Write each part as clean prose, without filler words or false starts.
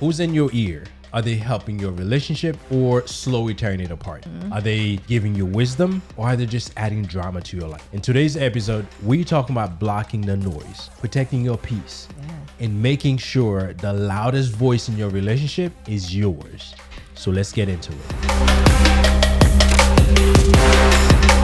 Who's in your ear? Are they helping your relationship or slowly tearing it apart? Are they giving you wisdom or are they just adding drama to your life? In today's episode, we're talking about blocking the noise, protecting your peace, and making sure the loudest voice in your relationship is yours. So let's get into it.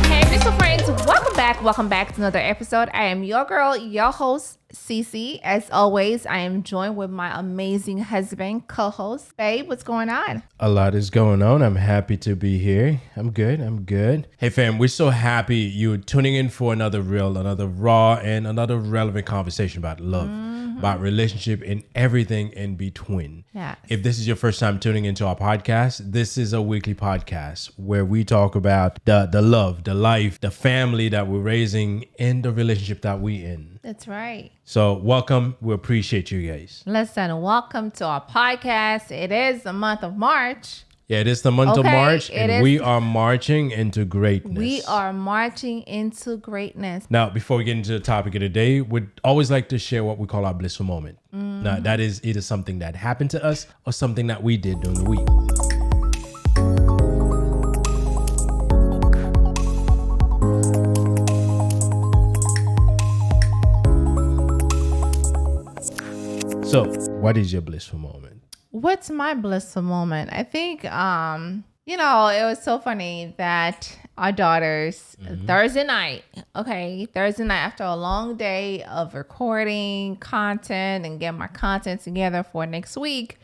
Hey, Blissful friends, welcome back to another episode. I am your girl, your host, Cece. As always, I am joined with my amazing husband, co-host. Babe, what's going on? A lot is going on. I'm happy to be here. I'm good. Hey fam, we're so happy you're tuning in for another real, another raw, and another relevant conversation about love, about relationship, and everything in between. Yes. If this is your first time tuning into our podcast, this is a weekly podcast where we talk about the love, the life, the family that we're raising, and the relationship that we in. That's right. So welcome. We appreciate you guys. Listen, welcome to our podcast. It is the month of March. Yeah, it is the month of March, and we are marching into greatness. We are marching into greatness. Now, before we get into the topic of the day, we'd always like to share what we call our blissful moment. Now, that is either something that happened to us or something that we did during the week. So, what is your blissful moment? What's my blissful moment? I think, it was so funny that our daughters, Thursday night after a long day of recording content and getting my content together for next week.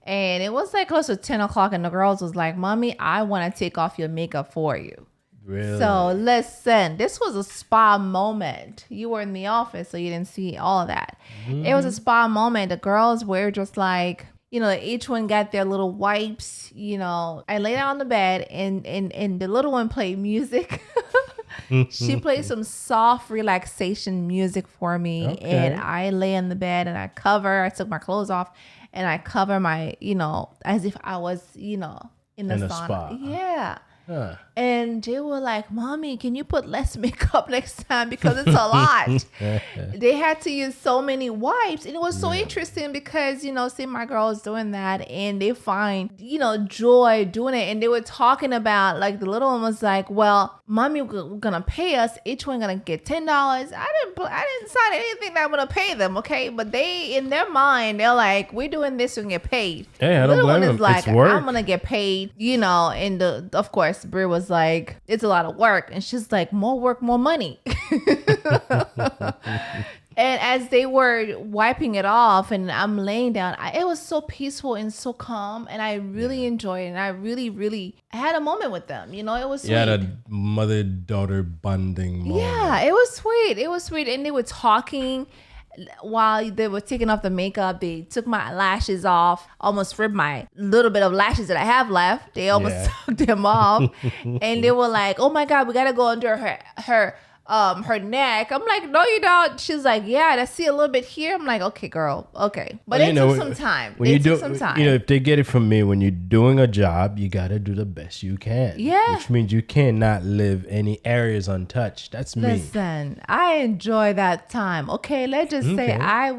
And it was like close to 10 o'clock and the girls was like, Mommy, I want to take off your makeup for you. Really? So listen, this was a spa moment. You were in the office, so you didn't see all of that. It was a spa moment. The girls were just like, each one got their little wipes. I lay down on the bed and the little one played music. She played some soft relaxation music for me. Okay. And I lay on the bed and I took my clothes off and I cover my, as if I was, in the sauna. spa. Yeah. Huh. And they were like, Mommy, can you put less makeup next time because it's a lot. They had to use so many wipes. And it was so interesting because, see my girls doing that and they find, joy doing it. And they were talking about, like, the little one was like, well, Mommy, we're going to pay us. Each one going to get $10. I didn't sign anything that I'm going to pay them, okay? But they, in their mind, they're like, we're doing this and get paid. Hey, I don't little blame one is them. like, It's work. I'm going to get paid, and of course, Brie was like, it's a lot of work. And she's like, more work, more money. And as they were wiping it off and I'm laying down, it was so peaceful and so calm. And I really enjoyed it. And I really had a moment with them. It was sweet. You had a mother-daughter bonding moment. Yeah, it was sweet. And they were talking while they were taking off the makeup. They took my lashes off, almost ripped my little bit of lashes that I have left. They almost took them off. And they were like, oh my God, we got to go under her neck. I'm like, no, you don't. She's like, yeah, I see a little bit here. I'm like, okay, girl, okay. But it took some time. If they get it from me, when you're doing a job, you got to do the best you can. Yeah. Which means you cannot leave any areas untouched. That's me. Listen, I enjoy that time. Okay, let's just say I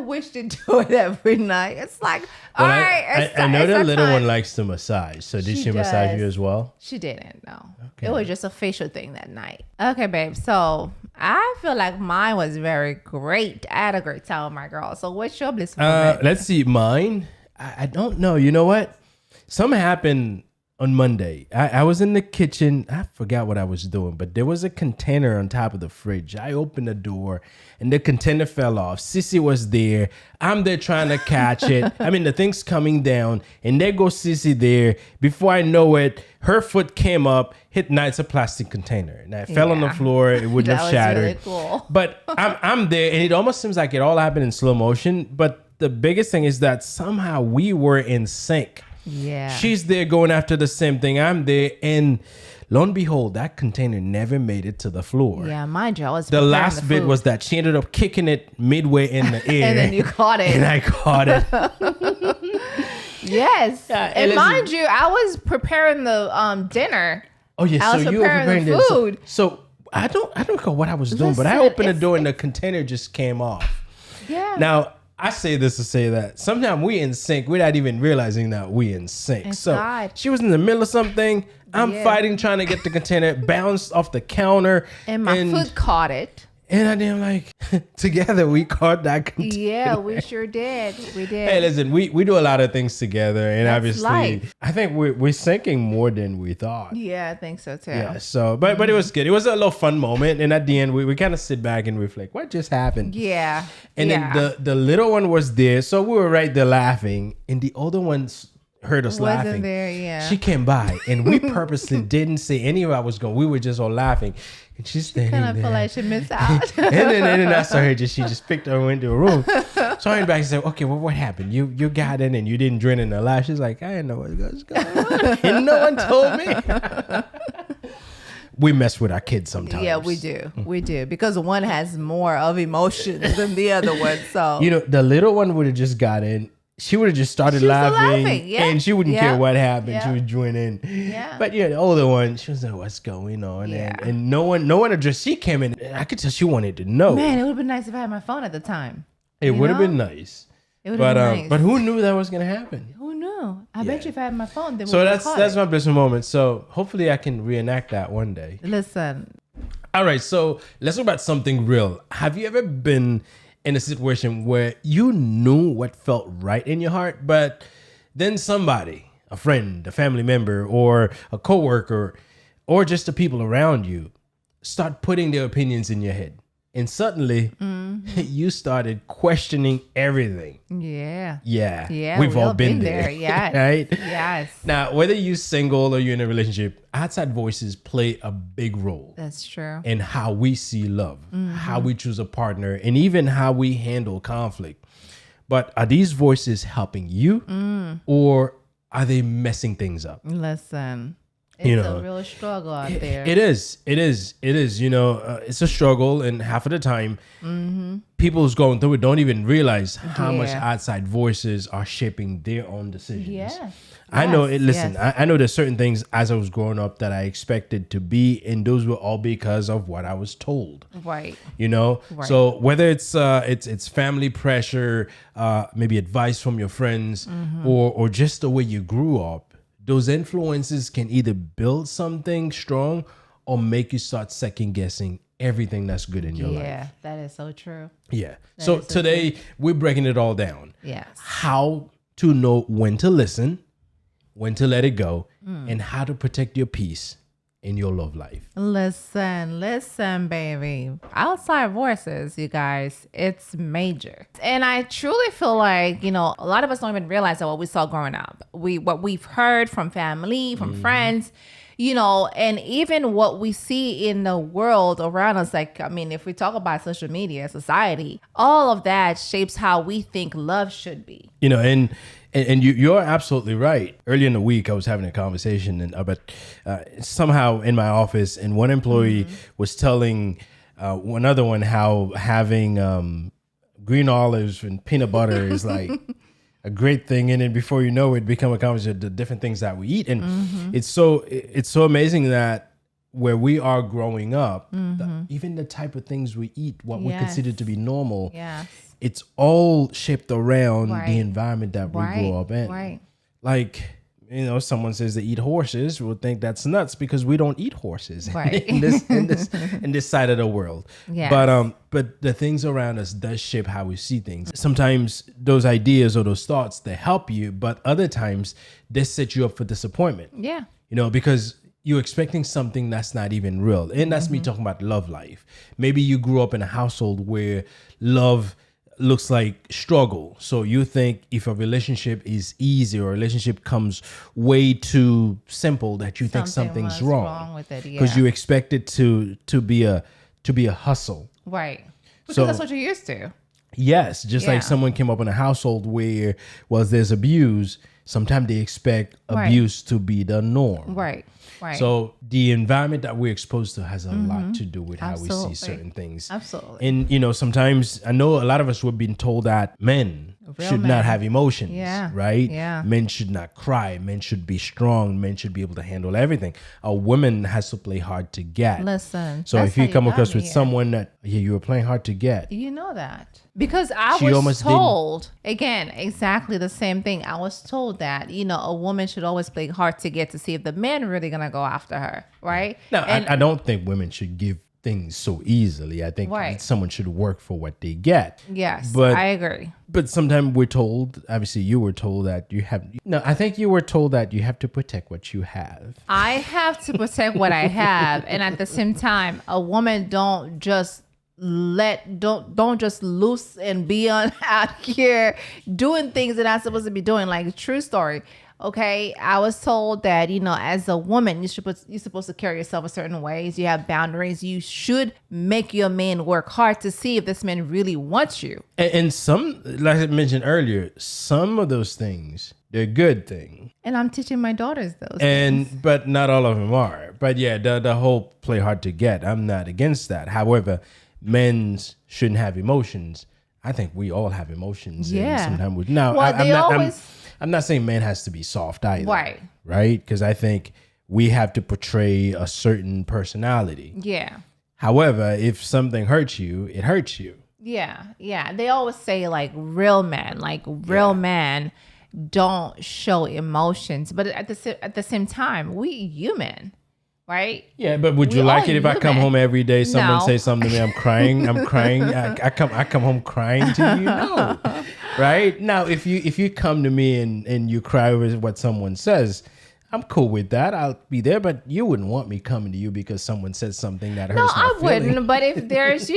wish to do it every night. It's like, all right. I know the little one likes to massage. So did she massage you as well? She didn't, no. Okay. It was just a facial thing that night. Okay, babe. So I feel like mine was very great. I had a great time with my girl. So what's your blissful moment? Let's see. Mine, I don't know. You know what? Something happened on Monday. I was in the kitchen. I forgot what I was doing, but there was a container on top of the fridge. I opened the door and the container fell off. Sissy was there. I'm there trying to catch it. I mean, the thing's coming down and there goes Sissy there. Before I know it, her foot came up, hit it's a plastic container. And I fell on the floor. It wouldn't have shattered. Really cool. But I'm there and it almost seems like it all happened in slow motion. But the biggest thing is that somehow we were in sync. Yeah. She's there going after the same thing. I'm there. And lo and behold, that container never made it to the floor. Yeah, mind you, I was the last bit was that she ended up kicking it midway in the air. And then you caught it. And I caught it. Yes. Yeah, and mind you, I was preparing the dinner. Oh yeah, I was you were preparing the food. So I don't know what I was doing, but I opened the door and the container just came off. Yeah. Now, I say this to say that sometimes we in sync without even realizing that we in sync. It's so God. she was in the middle of something. I'm Yeah. fighting, trying to get the container, bounced off the counter. And my foot caught it. And I didn't like, together we caught that container. Yeah, we sure did. We did. Hey, listen, we do a lot of things together. And That's obviously, life. I think we're syncing more than we thought. Yeah, I think so too. Yeah, so, but it was good. It was a little fun moment. And at the end, we kind of sit back and reflect, what just happened? Yeah. And then the little one was there. So we were right there laughing. And the older ones heard us Wasn't laughing. there, yeah. She came by and we purposely didn't say anywhere I was going. We were just all laughing. And she's standing Kind of there. feel like she missed out. and then I saw her, she just picked her and went to her room. So I went back and said, okay, well, what happened? You got in and you didn't drink in the life. She's like, I didn't know what was going on. And no one told me. We mess with our kids sometimes. Yeah, we do. We do. Because one has more of emotions than the other one. So, You know, the little one would have just got in. She would have just started She was laughing, yeah. and she wouldn't Yeah. care what happened. Yeah. She would join in. Yeah. But yeah, the older one, she was like, "What's going on?" Yeah. And no one addressed. She came in, and I could tell she wanted to know. man, it would have been nice if I had my phone at the time. it you would have know? been nice. It would have been nice. But who knew that was gonna happen? Who knew? I Yeah. bet you if I had my phone, then So we that's my blissful moment. So hopefully I can reenact that one day. Listen, All right, so let's talk about something real. Have you ever been in a situation where you knew what felt right in your heart, but then somebody, a friend, a family member, or a coworker, or just the people around you, start putting their opinions in your head, and suddenly you started questioning everything? yeah. Yeah, Yeah, we've all been there. Yes. Right? Yes. Now, whether you're single or you're in a relationship, outside voices play a big role That's true. in how we see love, how we choose a partner, and even how we handle conflict. But are these voices helping you, or are they messing things up? Listen, it's You know, a real struggle out there. It is. You know, it's a struggle, and half of the time, people who's going through it don't even realize how much Yeah. outside voices are shaping their own decisions. Yeah. I know Yes, it. Listen, yes. I know there's certain things as I was growing up that I expected to be, and those were all because of what I was told. Right. You know, Right. so whether it's family pressure, maybe advice from your friends, or just the way you grew up, those influences can either build something strong or make you start second guessing everything that's good in your life. Yeah, that is so true. Yeah. So is so today we're breaking it all down. Yes. How to know when to listen, when to let it go, and how to protect your peace in your love life. Listen, baby. Outside voices, you guys, it's major. And I truly feel like, a lot of us don't even realize that what we saw growing up. What we've heard from family, from friends, and even what we see in the world around us. Like, if we talk about social media, society, all of that shapes how we think love should be. And you're absolutely right. Earlier in the week, I was having a conversation about somehow in my office, and one employee was telling another one how having green olives and peanut butter is like a great thing. And then before you know it, become a conversation of the different things that we eat. And it's so amazing that where we are growing up, even the type of things we eat, what we consider to be normal, Yes. it's all shaped around Right. the environment that we grew up in. Right. Like, someone says they eat horses, we'll think that's nuts because we don't eat horses Right. in this side of the world. Yes. But the things around us does shape how we see things. Sometimes those ideas or those thoughts, they help you, but other times they set you up for disappointment. Yeah. Because you're expecting something that's not even real. And that's me talking about love life. Maybe you grew up in a household where love looks like struggle. So you think if a relationship is easy or a relationship comes way too simple that you think something's was wrong with it. because Yeah. you expect it to be a hustle. Right. Because So- that's what you're used to. Yes, just Yeah. like someone came up in a household where there's abuse, sometimes they expect Right. abuse to be the norm. Right. Right. So the environment that we're exposed to has a lot to do with how Absolutely. we see certain things. Absolutely. And sometimes I know a lot of us were being told that men should not have emotions, Yeah. right? Yeah. Men should not cry. Men should be strong. Men should be able to handle everything. A woman has to play hard to get. Listen. So that's if you how come got across me with here. someone that you were playing hard to get, You know that. Because I She was almost told, again, exactly the same thing. I was told that, a woman should always play hard to get to see if the man really going to go after her, right? now And I don't think women should give things so easily. I think Right. someone should work for what they get. yes, but- I agree. But sometimes we're told, obviously you were told that you have, no, I think you were told that you have to protect what you have. I have to protect what I have. And at the same time, a woman don't just loose and be on out here doing things they're not supposed to be doing. Like, true story. Okay, I was told that, as a woman, you're supposed to carry yourself a certain ways. You have boundaries. You should make your man work hard to see if this man really wants you. And some, like I mentioned earlier, some of those things, they're good things. And I'm teaching my daughters those things. But not all of them are. But yeah, the whole play hard to get, I'm not against that. However, men shouldn't have emotions. I think we all have emotions. Yeah. Sometimes now, Well, I'm not saying man has to be soft either. Right. Right? Because I think we have to portray a certain personality. Yeah. However, if something hurts you, it hurts you. Yeah. Yeah. They always say real men don't show emotions. But at the same time, we human. Right? Yeah, but would you We like are it if I come human. home every day, someone No. says something to me, I'm crying, I come home crying to you? No. Right? Now, if you come to me and you cry over what someone says, I'm cool with that. I'll be there, but you wouldn't want me coming to you because someone said something that hurts No, my I feelings. wouldn't. But if there's,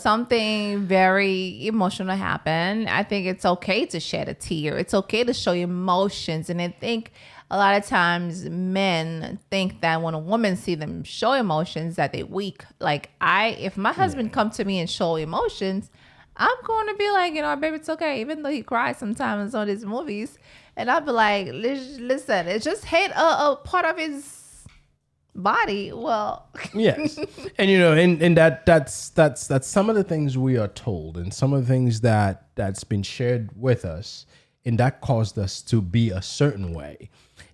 something very emotional happen, I think it's okay to shed a tear. It's okay to show emotions. And I think a lot of times men think that when a woman see them show emotions that they weak. Like if my husband come to me and show emotions, I'm going to be like, baby, it's okay. Even though he cries sometimes on his movies. And I'll be like, listen, it just hit a part of his body. Well, Yes. And and that's some of the things we are told and some of the things that's been shared with us, and that caused us to be a certain way.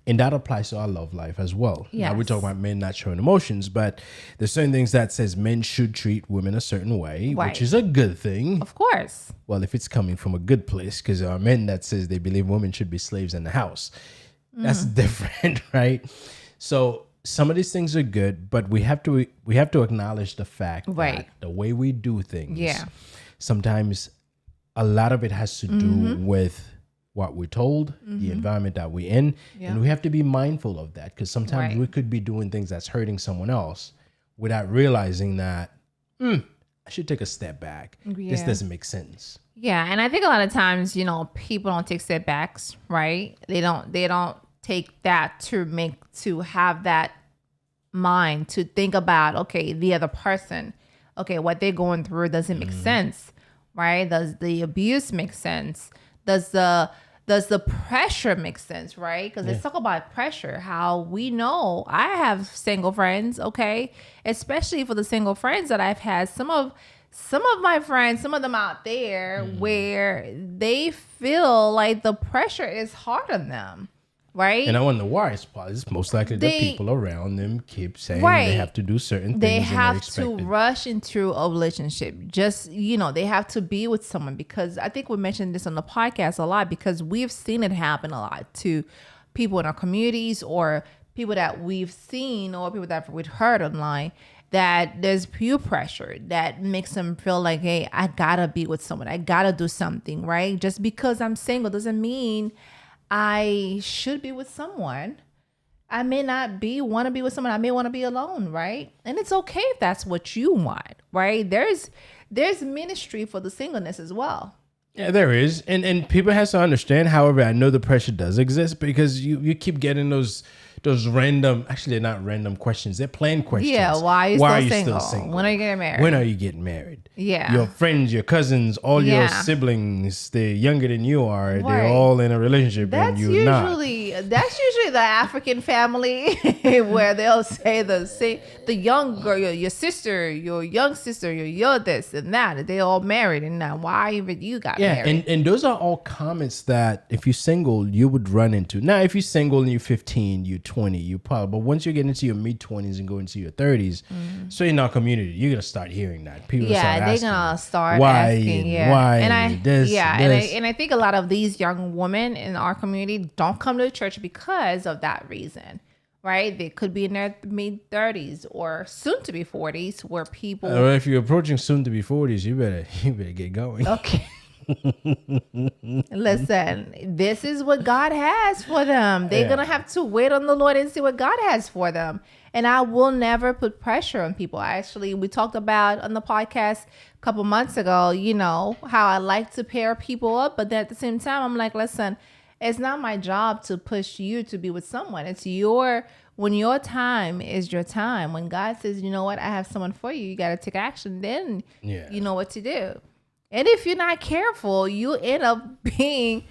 And that applies to our love life as well. Now, we're Yes. talking about men not showing emotions, but there's certain things that says men should treat women a certain way, Right. which is a good thing. of course. Well, if it's coming from a good place, because there are men that says they believe women should be slaves in the house. That's different, right? So some of these things are good, but we have to acknowledge the fact Right. that the way we do things, Yeah. sometimes a lot of it has to do with what we're told, the environment that we're in, Yeah. and we have to be mindful of that because sometimes Right. we could be doing things that's hurting someone else without realizing that I should take a step back. This Yeah. doesn't make sense. Yeah, and I think a lot of times, people don't take setbacks, right? They don't take that to have that mind to think about, okay, the other person, okay, what they're going through doesn't make sense, right? Does the abuse make sense? Does the pressure make sense, right? Because let's talk about pressure. How we know I have single friends, okay? Especially for the single friends that I've had, some of my friends, some of them out there where they feel like the pressure is hard on them, right? And I wonder why it's most likely the They- people around them keep saying Right. they have to do certain They things. have and to they're expected. rush into a relationship. Just, they have to be with someone because I think we mentioned this on the podcast a lot because we've seen it happen a lot to people in our communities or people that we've seen or people that we've heard online that there's peer pressure that makes them feel like, hey, I gotta be with someone. I gotta do something, right? Just because I'm single doesn't mean I should be with someone. I may not want to be with someone. I may want to be alone, right? And it's okay if that's what you want, right? There's ministry for the singleness as well. Yeah, there is. And people has to understand, however, I know the pressure does exist because you keep getting those random, actually they're not random questions, they're plain questions. Yeah, why are you still still single? When are you getting married? When are you getting married? Yeah. Your friends, your cousins, all your Yeah. siblings, they're younger than you are. Right. They're all in a relationship That's and you're not. usually That's usually the African family where they'll say the young girl, your sister, your young sister, your this and that. They all married, and now why even you got married? And those are all comments that if you're single, you would run into. Now, if you're single and you're 15, you're 20, you probably. But once you get into your mid-20s and go into your 30s, so in our community, you're gonna start hearing that. People they're gonna start asking, why, and I think a lot of these young women in our community don't come to church because of that reason, right? They could be in their mid 30s or soon to be 40s, where people. If you're approaching soon to be 40s, you better get going. Okay. Listen, this is what God has for them. They're gonna have to wait on the Lord and see what God has for them. And I will never put pressure on people. We talked about on the podcast a couple months ago, how I like to pair people up, but then at the same time, I'm like, listen, it's not my job to push you to be with someone. It's when your time is your time. When God says, you know what, I have someone for you, you got to take action. Then you know what to do. And if you're not careful, you end up being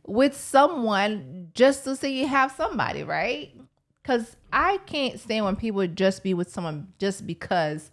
with someone just to say you have somebody, right? Because I can't stand when people just be with someone just because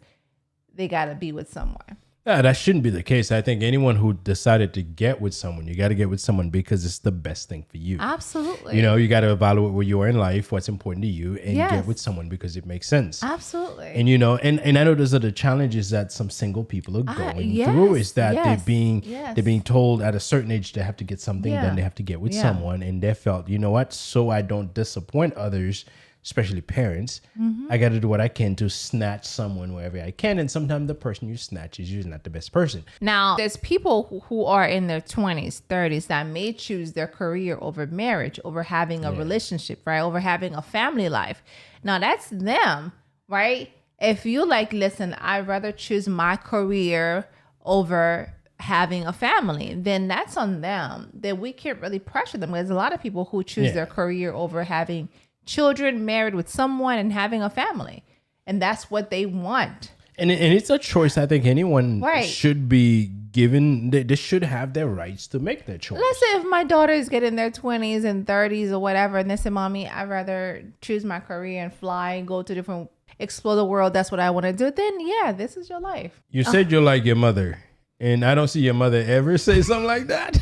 they got to be with someone. Yeah, that shouldn't be the case. I think anyone who decided to get with someone, you got to get with someone because it's the best thing for you. Absolutely. You got to evaluate where you are in life, what's important to you, and get with someone because it makes sense. Absolutely. And and I know those are the challenges that some single people are going through. Is that they're being told at a certain age they have to get something, then they have to get with someone, and they felt, you know what? So I don't disappoint others, especially parents, I got to do what I can to snatch someone wherever I can. And sometimes the person you snatch is usually not the best person. Now, there's people who are in their 20s, 30s that may choose their career over marriage, over having a relationship, right? Over having a family life. Now, that's them, right? If you listen, I'd rather choose my career over having a family, then that's on them. Then we can't really pressure them. There's a lot of people who choose their career over having children, married with someone, and having a family, and that's what they want. And it's a choice. I think anyone should be given. They should have their rights to make their choice. Let's say if my daughters get in their 20s and 30s or whatever, and they say, "Mommy, I'd rather choose my career and fly and go to explore the world. That's what I want to do." Then this is your life. You said you're like your mother, and I don't see your mother ever say something like that.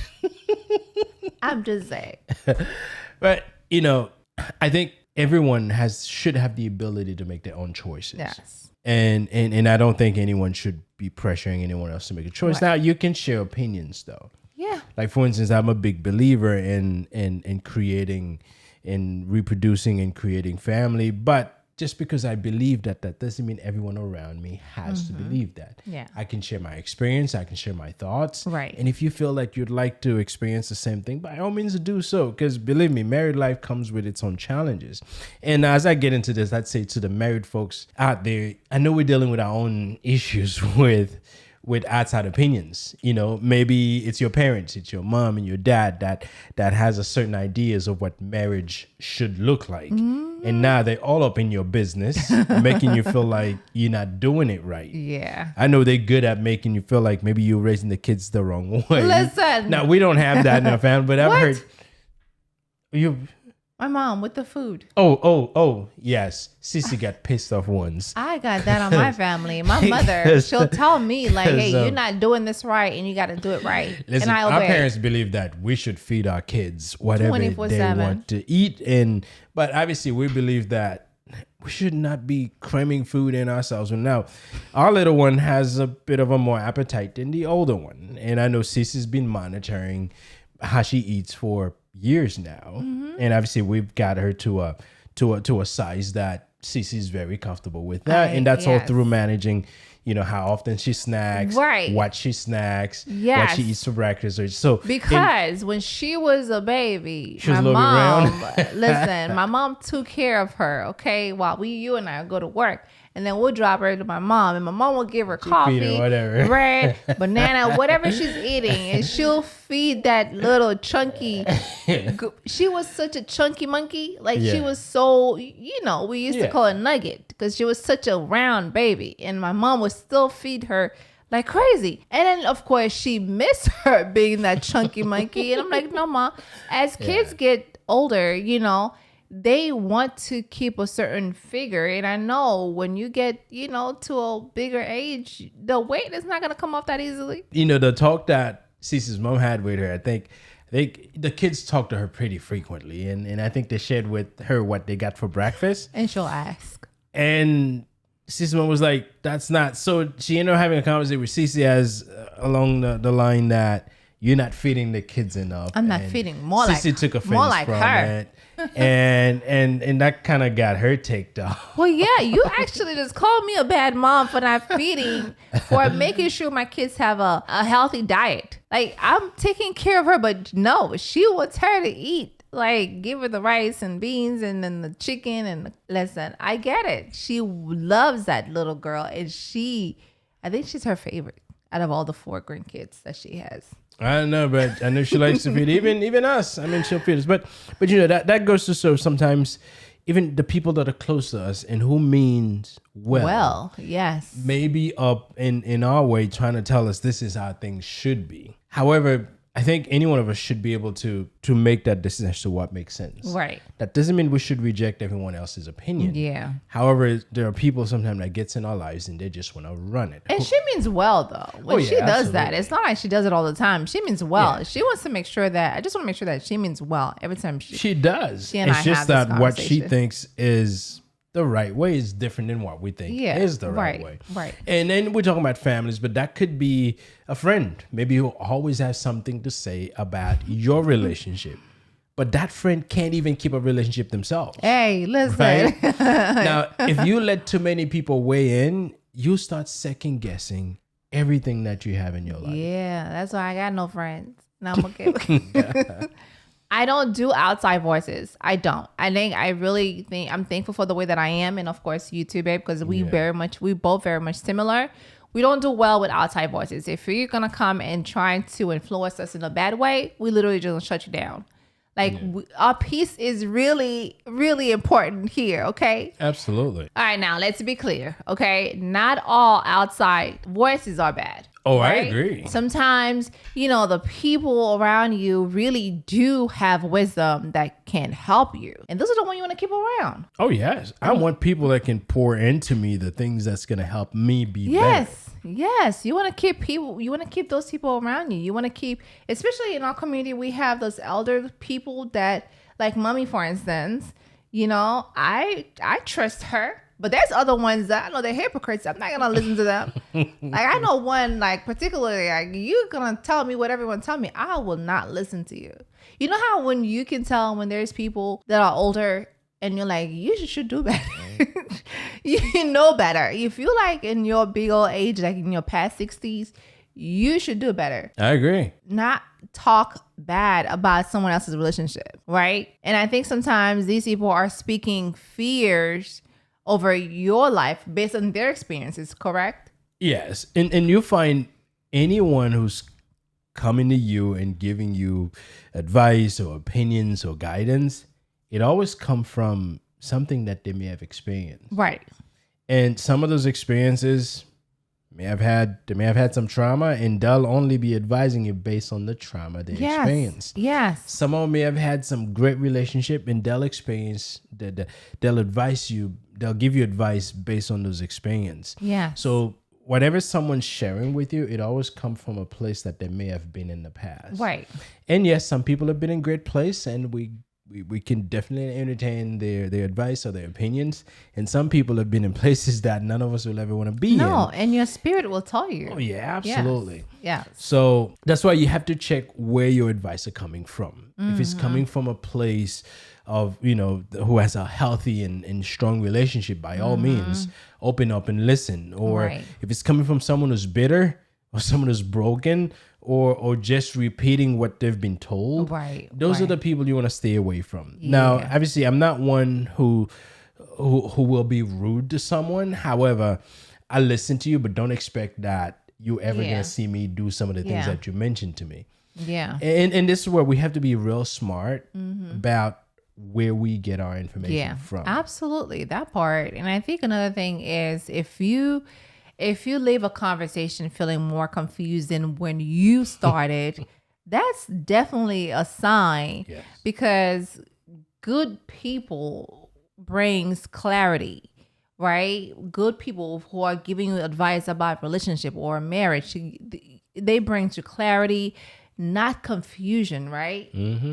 I'm just saying. But I think everyone should have the ability to make their own choices. Yes. And I don't think anyone should be pressuring anyone else to make a choice. Now, you can share opinions, though. Yeah. Like, for instance, I'm a big believer in creating and reproducing and creating family. But just because I believe that doesn't mean everyone around me has to believe that. Yeah. I can share my experience. I can share my thoughts. Right. And if you feel like you'd like to experience the same thing, by all means do so. Because believe me, married life comes with its own challenges. And as I get into this, I'd say to the married folks out there, I know we're dealing with our own issues with outside opinions. Maybe it's your parents, it's your mom and your dad that has a certain ideas of what marriage should look like. And now they're all up in your business, making you feel like you're not doing it right. Yeah. I know they're good at making you feel like maybe you're raising the kids the wrong way. Listen. Now, we don't have that in our family, but I've heard my mom with the food. Oh, yes. Sissy got pissed off once. I got that on my family. My mother, she'll tell me hey, you're not doing this right and you got to do it right. Listen, and I obey. Our parents believe that we should feed our kids whatever 24/7. they want to eat. But obviously we believe that we should not be cramming food in ourselves. And now our little one has a bit of a more appetite than the older one. And I know Sissy's been monitoring how she eats for years now, and obviously we've got her to a size that Cece's very comfortable with that, and that's all through managing, how often she snacks, what she snacks, what she eats for breakfast. Because when she was a baby, my mom, listen, my mom took care of her. Okay, while you and I go to work. And then we'll drop her to my mom, and my mom will give her coffee, bread, banana, whatever she's eating, and she'll feed that little chunky. She was such a chunky monkey. She was so, we used to call her Nugget because she was such a round baby. And my mom would still feed her like crazy. And then of course she missed her being that chunky monkey. And I'm like, no, Ma, as kids get older, you know, they want to keep a certain figure. And I know when you get, you know, to a bigger age, the weight is not going to come off that easily. You know, the talk that Cece's mom had with her, I think the kids talk to her pretty frequently. And I think they shared with her what they got for breakfast. And she'll ask. And Cece's mom was like, that's not. So she ended up having a conversation with Cece as along the line that you're not feeding the kids enough. I'm not feeding. Cece took offense more like from her. it. And that kind of got her ticked off. Well, yeah, you actually just called me a bad mom for not feeding, for making sure my kids have a healthy diet. Like, I'm taking care of her, but no, she wants her to eat. Like, give her the rice and beans and then the chicken. And listen, I get it. She loves that little girl. And I think she's her favorite out of all the 4 grandkids that she has. I don't know, but I know she likes to feed even us. I mean, she'll feed us, but you know that goes to show sometimes even the people that are close to us and who means well, yes, maybe up in our way trying to tell us this is how things should be. However, I think any one of us should be able to make that decision as to what makes sense. Right. That doesn't mean we should reject everyone else's opinion. Yeah. However, there are people sometimes that gets in our lives and they just want to run it. And she means well, though. When she does that, it's not like she does it all the time. She means well. Yeah. She wants to make sure that, I just want to make sure that she means well every time she does. She and it's I just have that this what she thinks is the right way is different than what we think is the right way. Right. And then we're talking about families, but that could be a friend. Maybe you always have something to say about your relationship, but that friend can't even keep a relationship themselves. Hey, listen. Right? Now, if you let too many people weigh in, you start second guessing everything that you have in your life. Yeah, that's why I got no friends. No, I'm okay. I don't do outside voices. I don't. I'm thankful for the way that I am. And of course, you too, babe, because we both very much similar. We don't do well with outside voices. If you're going to come and try to influence us in a bad way, we literally just shut you down. Like our peace is really, really important here. Okay. Absolutely. All right. Now let's be clear. Okay. Not all outside voices are bad. Oh, right? I agree. Sometimes, you know, the people around you really do have wisdom that can help you. And those are the ones you want to keep around. Oh, yes. I want people that can pour into me the things that's going to help me be better. Yes. You want to keep those people around you. You want to keep, especially in our community, we have those elder people that, like Mommy, for instance, you know, I trust her. But there's other ones that I know they're hypocrites. I'm not going to listen to them. Like, I know one, like, particularly, like, you're going to tell me what everyone tell me. I will not listen to you. You know how when you can tell when there's people that are older and you're like, you should do better. You know better. You feel like in your big old age, like in your past 60s, you should do better. I agree. Not talk bad about someone else's relationship, right? And I think sometimes these people are speaking fears over your life based on their experiences, correct? Yes. And you find anyone who's coming to you and giving you advice or opinions or guidance, it always comes from something that they may have experienced. Right. And some of those experiences they may have had some trauma, and they'll only be advising you based on the trauma they experienced. Yes. Some of them may have had some great relationship, and they'll advise you. They'll give you advice based on those experiences. Yeah. So whatever someone's sharing with you, it always comes from a place that they may have been in the past. Right. And yes, some people have been in great place, and we can definitely entertain their advice or their opinions. And some people have been in places that none of us will ever want to be in. No, and your spirit will tell you. Oh, yeah, absolutely. Yes. So that's why you have to check where your advice are coming from. Mm-hmm. If it's coming from a place of, you know, who has a healthy and strong relationship, by all means, open up and listen. Or if it's coming from someone who's bitter or someone who's broken, or just repeating what they've been told. Right. Those are the people you want to stay away from. Yeah. Now, obviously, I'm not one who will be rude to someone. However, I listen to you, but don't expect that you ever gonna see me do some of the things that you mentioned to me. Yeah. And this is where we have to be real smart about where we get our information from. Absolutely. That part. And I think another thing is if you if you leave a conversation feeling more confused than when you started, that's definitely a sign. Yes. Because good people brings clarity, right? Good people who are giving you advice about relationship or marriage, they bring you clarity, not confusion, right?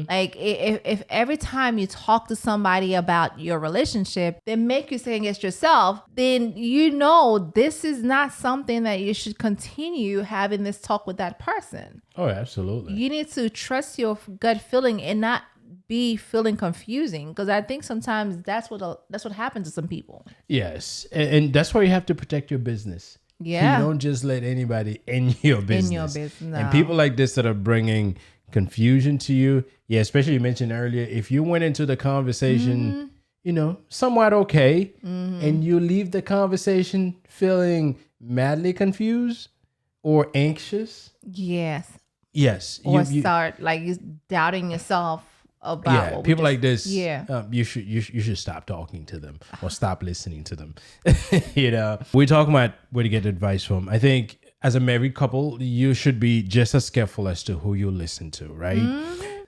Like if every time you talk to somebody about your relationship, they make you second guess yourself, then you know this is not something that you should continue having this talk with that person. Oh, absolutely. You need to trust your gut feeling and not be feeling confusing, because I think sometimes that's what happens to some people. Yes, and that's why you have to protect your business. Yeah. You don't just let anybody in your business. No. And people like this that are bringing confusion to you. Yeah, especially you mentioned earlier, if you went into the conversation, somewhat okay, and you leave the conversation feeling madly confused or anxious. Yes. Yes. Or start like you doubting yourself about people like this. Yeah. You should stop talking to them or stop listening to them. We're talking about where to get advice from. I think as a married couple, you should be just as careful as to who you listen to, right?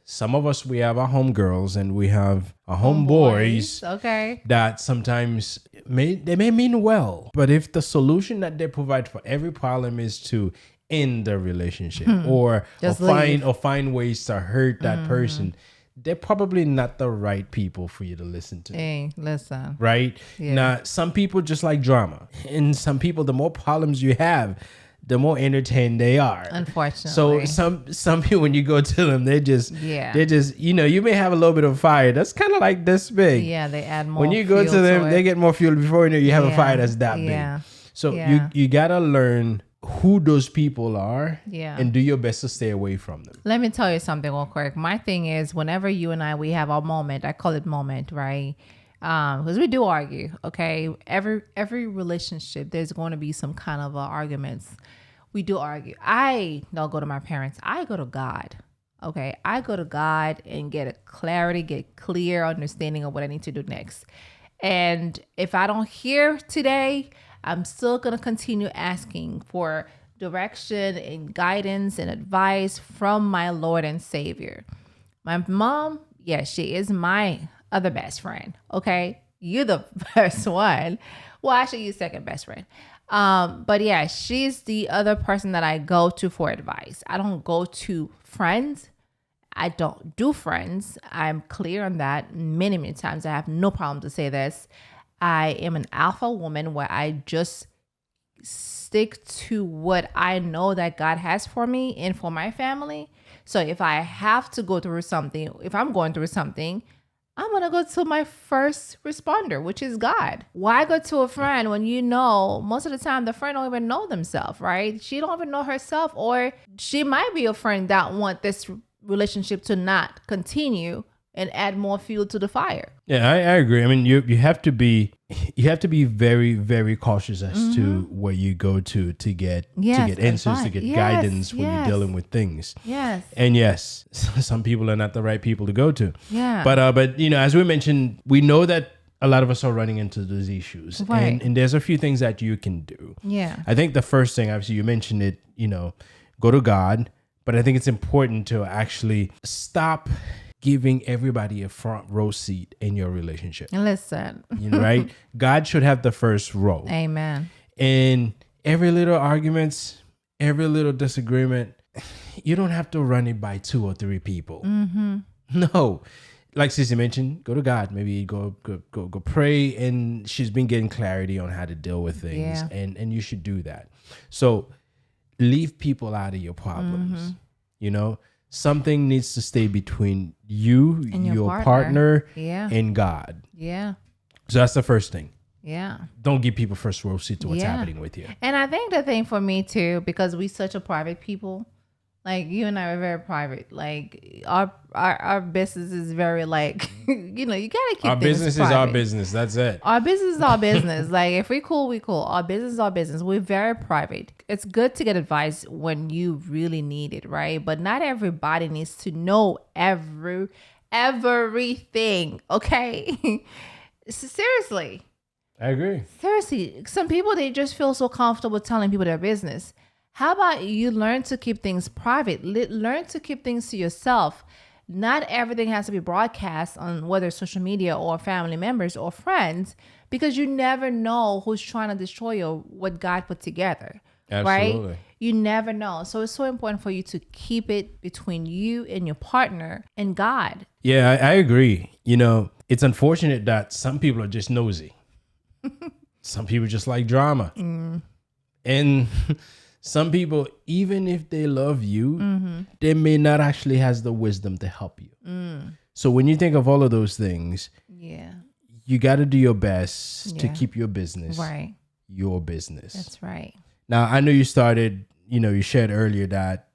Some of us, we have our homegirls and we have our homeboys. Okay. That sometimes they may mean well, but if the solution that they provide for every problem is to end the relationship or find ways to hurt that person, they're probably not the right people for you to listen to. Hey, listen. Right? Yeah. Now, some people just like drama. And some people, the more problems you have, the more entertained they are. Unfortunately. So some people, when you go to them, they're just, you may have a little bit of fire. That's kind of like this big. Yeah, they add more. When you go to them, they get more fuel before you have a fire that's that big. So you got to learn who those people are and do your best to stay away from them. Let me tell you something real quick. My thing is, whenever you and we have our moment, I call it moment, right? Because we do argue, okay? Every relationship, there's going to be some kind of arguments. We do argue. I don't go to my parents. I go to God, okay? I go to God and get a clarity, get clear understanding of what I need to do next. And if I don't hear today, I'm still going to continue asking for direction and guidance and advice from my Lord and Savior. My mom, she is my other best friend. Okay. You're the first one. Well, actually, you're second best friend. But she's the other person that I go to for advice. I don't go to friends. I don't do friends. I'm clear on that many, many times. I have no problem to say this. I am an alpha woman where I just stick to what I know that God has for me and for my family. So if I have to go through something, if I'm going through something, I'm going to go to my first responder, which is God. Why go to a friend when most of the time the friend don't even know themselves, right? She don't even know herself, or she might be a friend that want this relationship to not continue and add more fuel to the fire. Yeah, I agree. I mean, you have to be very, very cautious as to where you go to get answers, to get guidance when you're dealing with things. Yes. And yes, some people are not the right people to go to. Yeah. But as we mentioned, we know that a lot of us are running into those issues. Right. And there's a few things that you can do. Yeah. I think the first thing, obviously you mentioned it, go to God. But I think it's important to actually stop giving everybody a front row seat in your relationship. Listen. Right? God should have the first row. Amen. And every little arguments, every little disagreement, you don't have to run it by 2 or 3 people. No. Like Sissy mentioned, go to God. Maybe go pray. And she's been getting clarity on how to deal with things. Yeah. And you should do that. So leave people out of your problems. Something needs to stay between you, and your partner yeah. and God. Yeah. So that's the first thing. Yeah. Don't give people first row seat to what's happening with you. And I think the thing for me too, because we such a private people, like you and I are very private. Like our business is very like, you gotta keep our things business private. is our business. That's it. Our business is our business. Like if we cool, we cool. Our business is our business. We're very private. It's good to get advice when you really need it, right? But not everybody needs to know everything. Okay. Seriously. I agree. Seriously, some people, they just feel so comfortable telling people their business. How about you learn to keep things private? Learn to keep things to yourself. Not everything has to be broadcast on whether social media or family members or friends, because you never know who's trying to destroy you, what God put together. Absolutely. Right? You never know. So it's so important for you to keep it between you and your partner and God. Yeah, I agree. You know, it's unfortunate that some people are just nosy. Some people just like drama. And some people, even if they love you, they may not actually has the wisdom to help you. So when you think of all of those things, you got to do your best to keep your business your business. That's right. Now, I know you started, you shared earlier that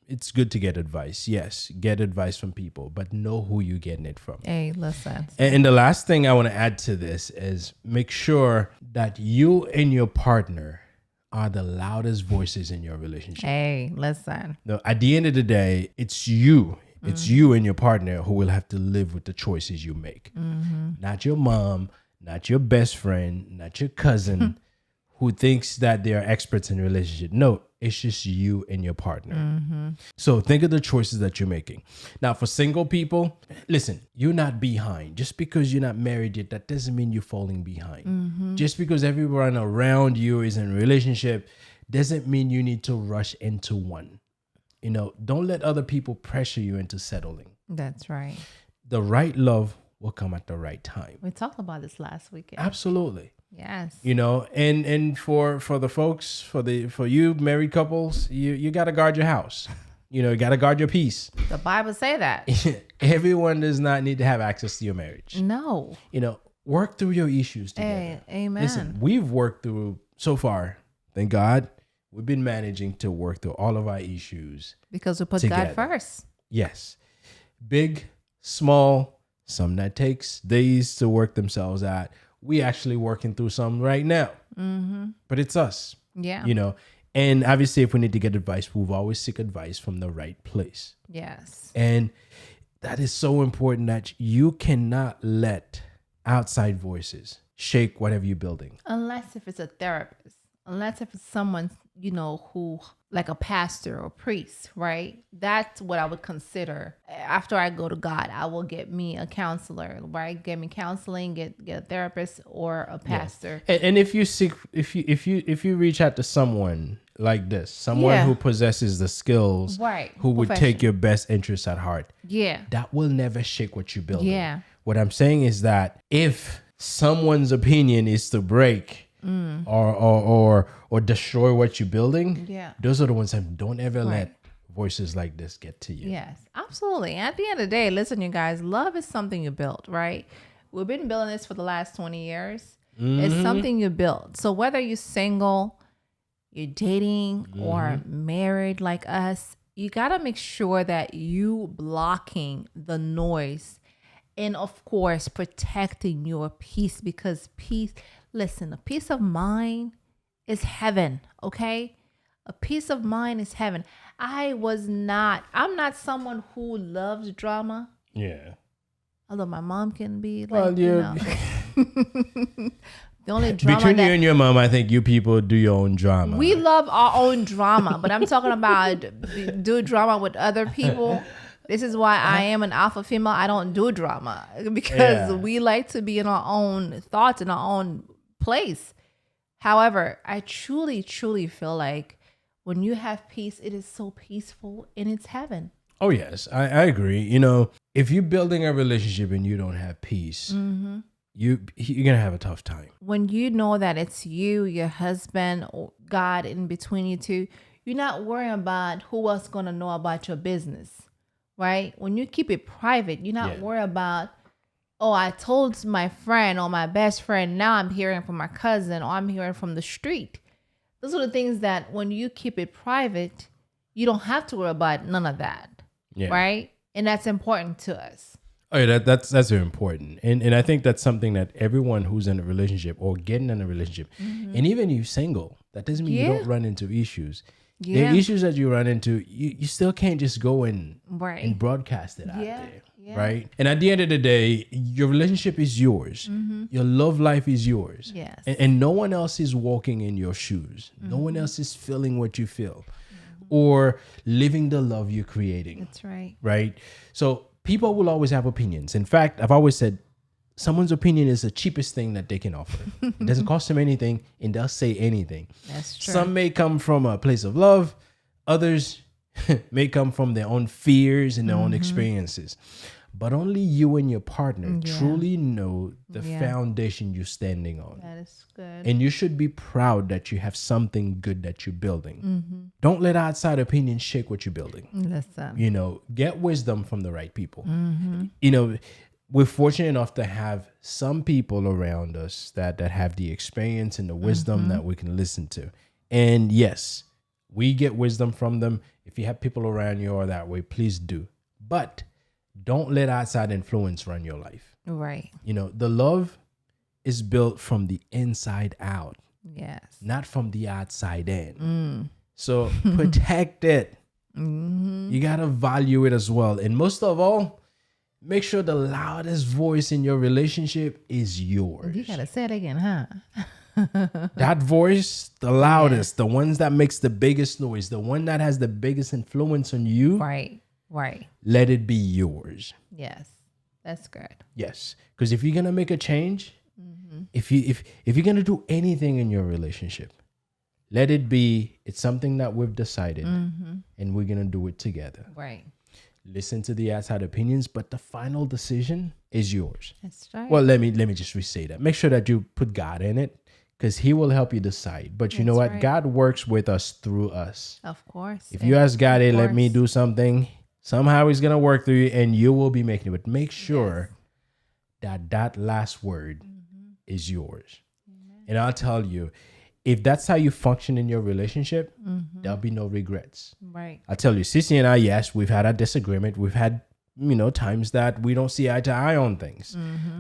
it's good to get advice. Yes, get advice from people, but know who you're getting it from. Hey, listen. And the last thing I want to add to this is make sure that you and your partner are the loudest voices in your relationship. Hey, listen. No, at the end of the day, it's you. It's you and your partner who will have to live with the choices you make. Not your mom, not your best friend, not your cousin who thinks that they are experts in a relationship. No, it's just you and your partner. So think of the choices that you're making. Now, for single people, listen, you're not behind. Just because you're not married yet, that doesn't mean you're falling behind. Just because everyone around you is in a relationship doesn't mean you need to rush into one. Don't let other people pressure you into settling. That's right. The right love will come at the right time. We talked about this last weekend. Absolutely. Yes. And for the folks, for you married couples, you got to guard your house. You got to guard your peace. The Bible say that. Everyone does not need to have access to your marriage. No. Work through your issues together. Hey, amen. Listen, we've worked through so far. Thank God. We've been managing to work through all of our issues. Because we put together. God first. Yes. Big, small, some that takes days to work themselves out. We actually working through some right now. But it's us. Yeah. And obviously if we need to get advice, we've always seek advice from the right place. Yes. And that is so important that you cannot let outside voices shake whatever you're building. Unless if it's a therapist. Unless if it's someone, who, like a pastor or priest, right? That's what I would consider. After I go to God, I will get me a counselor, right? Get me counseling, get a therapist or a pastor. Yeah. And if you reach out to someone like this, someone who possesses the skills, who would take your best interests at heart, that will never shake what you're building. Yeah. What I'm saying is that if someone's opinion is to break or destroy what you're building, those are the ones that don't ever let voices like this get to you. Yes, absolutely. At the end of the day, listen, you guys, love is something you built, right? We've been building this for the last 20 years. It's something you built. So whether you're single, you're dating, or married like us, you got to make sure that you blocking the noise and, of course, protecting your peace, because peace... Listen, a peace of mind is heaven, okay? A peace of mind is heaven. I'm not someone who loves drama. Yeah. Although my mom can be like, well, the only drama between you and your mom, I think you people do your own drama. We love our own drama, but I'm talking about do drama with other people. This is why I am an alpha female. I don't do drama because we like to be in our own thoughts, in our own place. However, I truly, truly feel like when you have peace, it is so peaceful and it's heaven. Oh, yes, I agree. If you're building a relationship and you don't have peace, you're going to have a tough time. When you know that it's you, your husband, or God in between you two, you're not worrying about who else going to know about your business, right? When you keep it private, you're not worried about, oh, I told my friend or my best friend, now I'm hearing from my cousin or I'm hearing from the street. Those are the things that when you keep it private, you don't have to worry about none of that, right? And that's important to us. Oh, yeah, that's very important. And I think that's something that everyone who's in a relationship or getting in a relationship, and even you single, that doesn't mean you don't run into issues. Yeah. The issues that you run into, you still can't just go and Right. broadcast it out Yeah. there. Yeah. Right. And at the end of the day, your relationship is yours. Your love life is yours. Yes. And no one else is walking in your shoes. No one else is feeling what you feel or living the love you're creating. That's right. Right. So people will always have opinions. In fact, I've always said someone's opinion is the cheapest thing that they can offer. It doesn't cost them anything and they'll say anything. That's true. Some may come from a place of love. Others may come from their own fears and their own experiences. But only you and your partner truly know the foundation you're standing on. That is good. And you should be proud that you have something good that you're building. Don't let outside opinions shake what you're building. Listen. You know, get wisdom from the right people. You know, we're fortunate enough to have some people around us that have the experience and the wisdom that we can listen to. And yes, we get wisdom from them. If you have people around you or that way, please do. But don't let outside influence run your life. Right. You know, the love is built from the inside out, Yes. not from the outside in. So protect it. You got to value it as well. And most of all, make sure the loudest voice in your relationship is yours. You gotta say it again, huh? That voice, the loudest, the ones that makes the biggest noise, the one that has the biggest influence on you, Right. Right. let it be yours. Yes. That's good. Yes, because if you're gonna make a change, if you're gonna do anything in your relationship, let it be. It's something that we've decided, and we're gonna do it together. Right. Listen to the outside opinions, but the final decision is yours. That's right. Well, let me just re-say that. Make sure that you put God in it, because He will help you decide. But you know what? That's right. God works with us through us. Of course. If you ask God, hey, let me course. do something, somehow He's gonna work through you, and you will be making it. But make sure that last word is yours. And I'll tell you, if that's how you function in your relationship, there'll be no regrets. Right. I tell you, Sissy and I, yes, we've had a disagreement. We've had, times that we don't see eye to eye on things.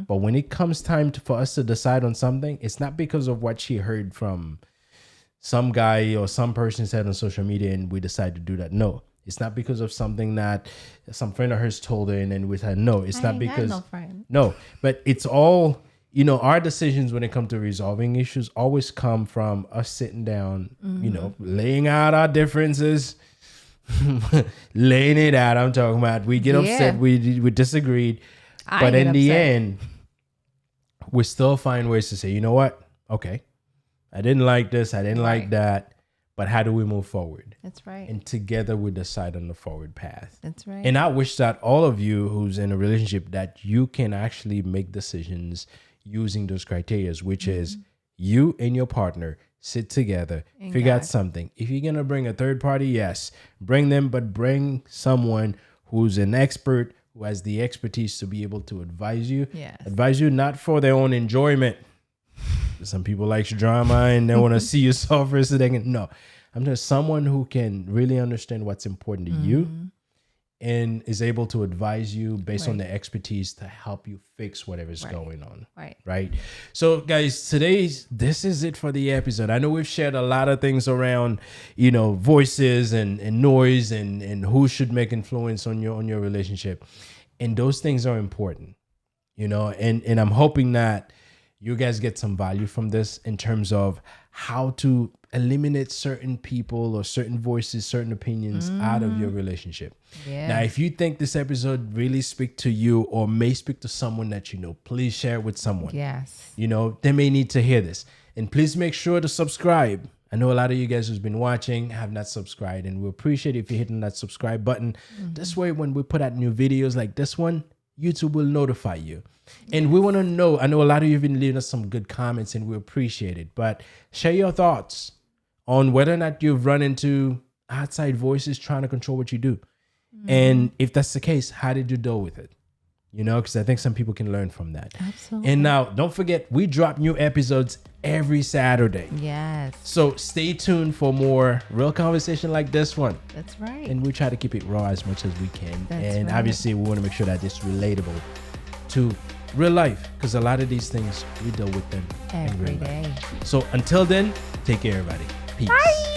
But when it comes time for us to decide on something, it's not because of what she heard from some guy or some person said on social media and we decide to do that. No, it's not because of something that some friend of hers told her and then we said, no, it's I not ain't because, got no friend. no, but it's all, our decisions when it comes to resolving issues always come from us sitting down, laying out our differences, laying it out. I'm talking about we get upset, we disagreed, but in the end, we still find ways to say, you know what? Okay, I didn't like this, I didn't like that, but how do we move forward? That's right. And together we decide on the forward path. That's right. And I wish that all of you who's in a relationship that you can actually make decisions using those criteria, which is you and your partner sit together, figure out something. If you're going to bring a third party, yes, bring them, but bring someone who's an expert, who has the expertise to be able to advise you. Yes. Advise you not for their own enjoyment. Some people like drama and they want to see you suffer so they can. No, I'm just someone who can really understand what's important to you and is able to advise you based on their expertise to help you fix whatever's going on. Right. So guys, this is it for the episode. I know we've shared a lot of things around, voices and noise and who should make influence on your relationship. And those things are important, and I'm hoping that you guys get some value from this in terms of how to eliminate certain people or certain voices, certain opinions out of your relationship. Yeah. Now, if you think this episode really speak to you or may speak to someone that please share it with someone. Yes. They may need to hear this. And please make sure to subscribe. I know a lot of you guys who's been watching have not subscribed, and we appreciate if you're hitting that subscribe button. This way, when we put out new videos like this one, YouTube will notify you. And we want to know, I know a lot of you have been leaving us some good comments and we appreciate it, but share your thoughts on whether or not you've run into outside voices trying to control what you do. And if that's the case, how did you deal with it? Because I think some people can learn from that. Absolutely. And now, don't forget, we drop new episodes every Saturday. Yes. So stay tuned for more real conversation like this one. That's right. And we try to keep it raw as much as we can. That's and right. obviously, we want to make sure that it's relatable to real life, because a lot of these things, we deal with them Every in real day. life. So until then, take care, everybody. Peace. Bye.